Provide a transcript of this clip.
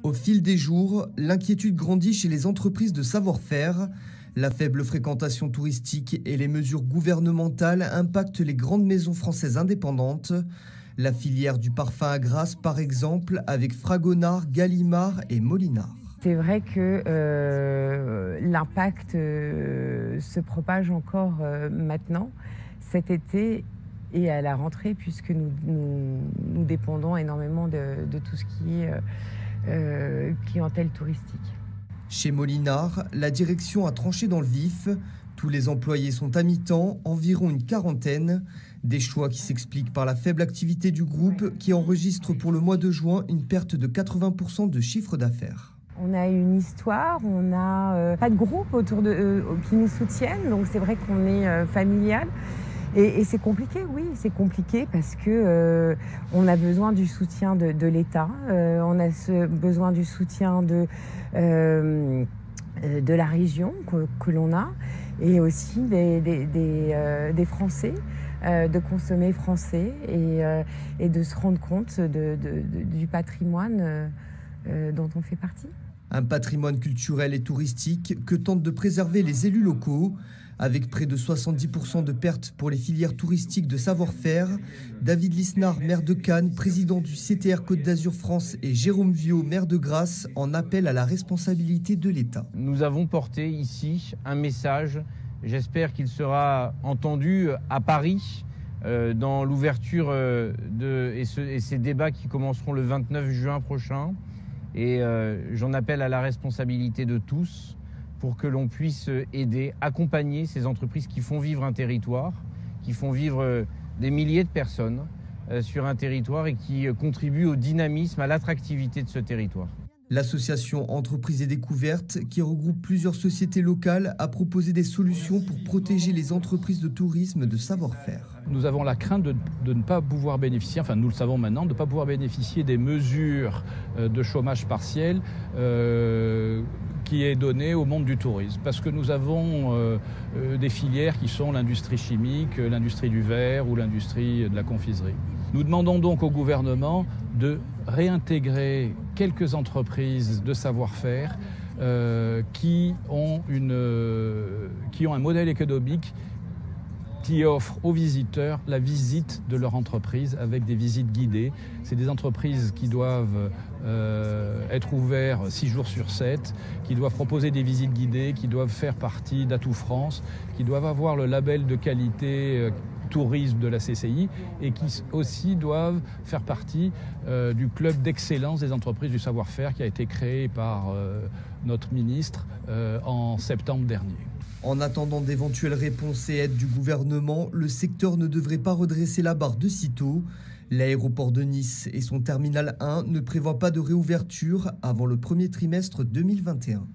Au fil des jours, l'inquiétude grandit chez les entreprises de savoir-faire. La faible fréquentation touristique et les mesures gouvernementales impactent les grandes maisons françaises indépendantes. La filière du parfum à Grasse, par exemple, avec Fragonard, Gallimard et Molinard. C'est vrai que l'impact se propage encore maintenant, cet été et à la rentrée, puisque nous dépendons énormément de tout ce qui est clientèle touristique. Chez Molinard, la direction a tranché dans le vif. Tous les employés sont à mi-temps, environ une quarantaine. Des choix qui s'expliquent par la faible activité du groupe qui enregistre pour le mois de juin une perte de 80% de chiffre d'affaires. On a une histoire, on n'a pas de groupe autour qui nous soutiennent, donc c'est vrai qu'on est familial. Et c'est compliqué, oui, c'est compliqué parce que on a besoin du soutien de l'État, on a besoin du soutien de la région que l'on a, et aussi des Français, de consommer français et de se rendre compte du patrimoine dont on fait partie. Un patrimoine culturel et touristique que tentent de préserver les élus locaux. Avec près de 70% de pertes pour les filières touristiques de savoir-faire, David Lisnard, maire de Cannes, président du CTR Côte d'Azur France, et Jérôme Viau, maire de Grasse, en appellent à la responsabilité de l'État. Nous avons porté ici un message, j'espère qu'il sera entendu à Paris, dans l'ouverture et ces débats qui commenceront le 29 juin prochain. Et j'en appelle à la responsabilité de tous pour que l'on puisse aider, accompagner ces entreprises qui font vivre un territoire, qui font vivre des milliers de personnes sur un territoire et qui contribuent au dynamisme, à l'attractivité de ce territoire. L'association Entreprises et Découvertes, qui regroupe plusieurs sociétés locales, a proposé des solutions pour protéger les entreprises de tourisme de savoir-faire. Nous avons la crainte de ne pas pouvoir bénéficier, enfin nous le savons maintenant, de ne pas pouvoir bénéficier des mesures de chômage partiel qui est donné au monde du tourisme. Parce que nous avons des filières qui sont l'industrie chimique, l'industrie du verre ou l'industrie de la confiserie. Nous demandons donc au gouvernement de réintégrer quelques entreprises de savoir-faire qui ont un modèle économique qui offre aux visiteurs la visite de leur entreprise avec des visites guidées. C'est des entreprises qui doivent être ouvertes 6 jours sur 7, qui doivent proposer des visites guidées, qui doivent faire partie d'Atout France, qui doivent avoir le label de qualité tourisme de la CCI et qui aussi doivent faire partie du club d'excellence des entreprises du savoir-faire qui a été créé par notre ministre en septembre dernier. En attendant d'éventuelles réponses et aides du gouvernement, le secteur ne devrait pas redresser la barre de sitôt. L'aéroport de Nice et son terminal 1 ne prévoient pas de réouverture avant le premier trimestre 2021.